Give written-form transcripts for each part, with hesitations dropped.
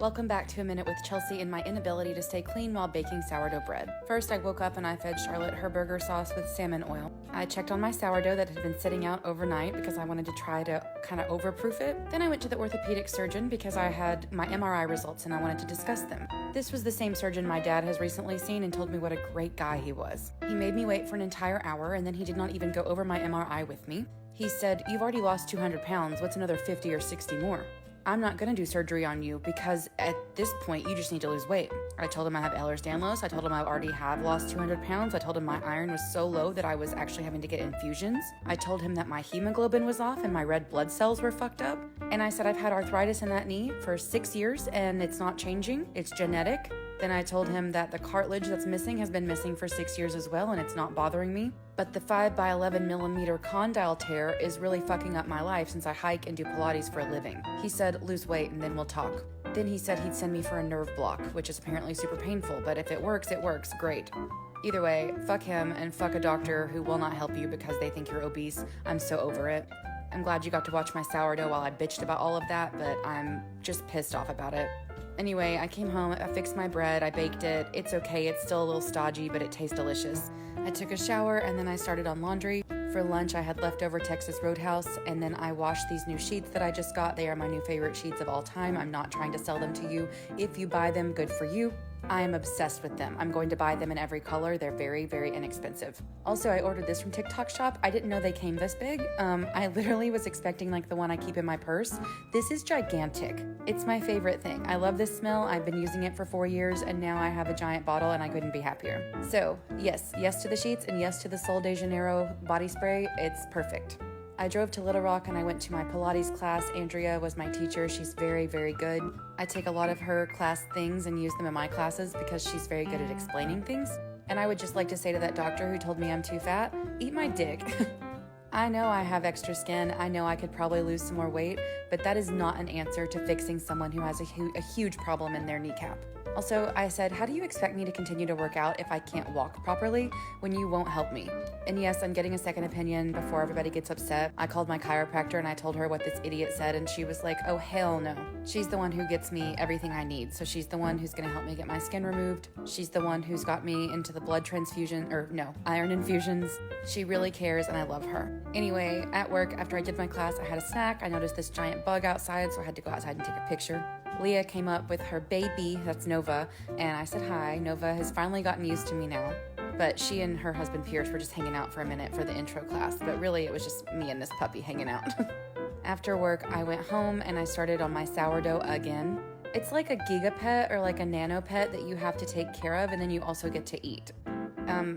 Welcome back to A Minute with Chelsea and my inability to stay clean while baking sourdough bread. First, I woke up and I fed Charlotte her burger sauce with salmon oil. I checked on my sourdough that had been sitting out overnight because I wanted to try to kind of overproof it. Then I went to the orthopedic surgeon because I had my MRI results and I wanted to discuss them. This was the same surgeon my dad has recently seen and told me what a great guy he was. He made me wait for an entire hour and then he did not even go over my MRI with me. He said, "You've already lost 200 pounds, what's another 50 or 60 more? I'm not going to do surgery on you because at this point you just need to lose weight." I told him I have Ehlers-Danlos. I told him I already have lost 200 pounds. I told him my iron was so low that I was actually having to get infusions. I told him that my hemoglobin was off and my red blood cells were fucked up. And I said I've had arthritis in that knee for 6 years and it's not changing. It's genetic. Then I told him that the cartilage that's missing has been missing for 6 years as well and it's not bothering me. But the 5 by 11 millimeter condyle tear is really fucking up my life since I hike and do Pilates for a living. He said, "Lose weight and then we'll talk." Then he said he'd send me for a nerve block, which is apparently super painful, but if it works, great. Either way, fuck him and fuck a doctor who will not help you because they think you're obese. I'm so over it. I'm glad you got to watch my sourdough while I bitched about all of that, but I'm just pissed off about it. Anyway, I came home, I fixed my bread, I baked it. It's okay, it's still a little stodgy, but it tastes delicious. I took a shower and then I started on laundry. For lunch, I had leftover Texas Roadhouse, and then I washed these new sheets that I just got. They are my new favorite sheets of all time. I'm not trying to sell them to you. If you buy them, good for you. I am obsessed with them. I'm going to buy them in every color. They're very, very inexpensive. Also, I ordered this from TikTok Shop. I didn't know they came this big. I literally was expecting like the one I keep in my purse. This is gigantic. It's my favorite thing. I love this smell. I've been using it for 4 years and now I have a giant bottle and I couldn't be happier. So yes to the sheets and yes to the Sol de Janeiro body spray. It's perfect. I drove to Little Rock and I went to my Pilates class. Andrea was my teacher. She's very, very good. I take a lot of her class things and use them in my classes because she's very good at explaining things. And I would just like to say to that doctor who told me I'm too fat, eat my dick. I know I have extra skin. I know I could probably lose some more weight, but that is not an answer to fixing someone who has a huge problem in their kneecap. Also, I said, "How do you expect me to continue to work out if I can't walk properly when you won't help me?" And yes, I'm getting a second opinion before everybody gets upset. I called my chiropractor and I told her what this idiot said and she was like, "Oh, hell no." She's the one who gets me everything I need. So she's the one who's gonna help me get my skin removed. She's the one who's got me into the blood transfusion, iron infusions. She really cares and I love her. Anyway, at work, after I did my class, I had a snack. I noticed this giant bug outside, so I had to go outside and take a picture. Leah came up with her baby, that's Nova, and I said hi. Nova has finally gotten used to me now, but she and her husband Pierce were just hanging out for a minute for the intro class, but really it was just me and this puppy hanging out. After work, I went home and I started on my sourdough again. It's like a gigapet or like a nano pet that you have to take care of and then you also get to eat.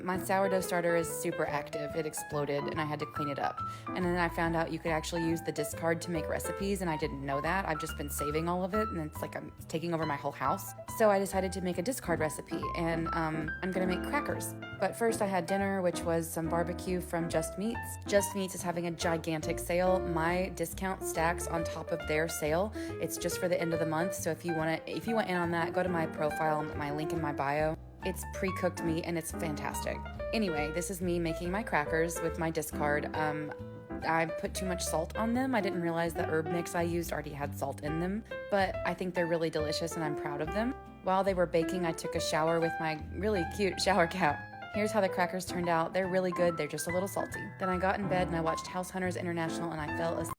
My sourdough starter is super active. It exploded and I had to clean it up. And then I found out you could actually use the discard to make recipes and I didn't know that. I've just been saving all of it and it's like I'm taking over my whole house. So I decided to make a discard recipe and I'm gonna make crackers. But first I had dinner, which was some barbecue from Just Meats. Just Meats is having a gigantic sale. My discount stacks on top of their sale. It's just for the end of the month. So if you want in on that, go to my profile, my link in my bio. It's pre-cooked meat and it's fantastic. Anyway, this is me making my crackers with my discard. I put too much salt on them. I didn't realize the herb mix I used already had salt in them, but I think they're really delicious and I'm proud of them. While they were baking, I took a shower with my really cute shower cap. Here's how the crackers turned out. They're really good. They're just a little salty. Then I got in bed and I watched House Hunters International and I fell asleep.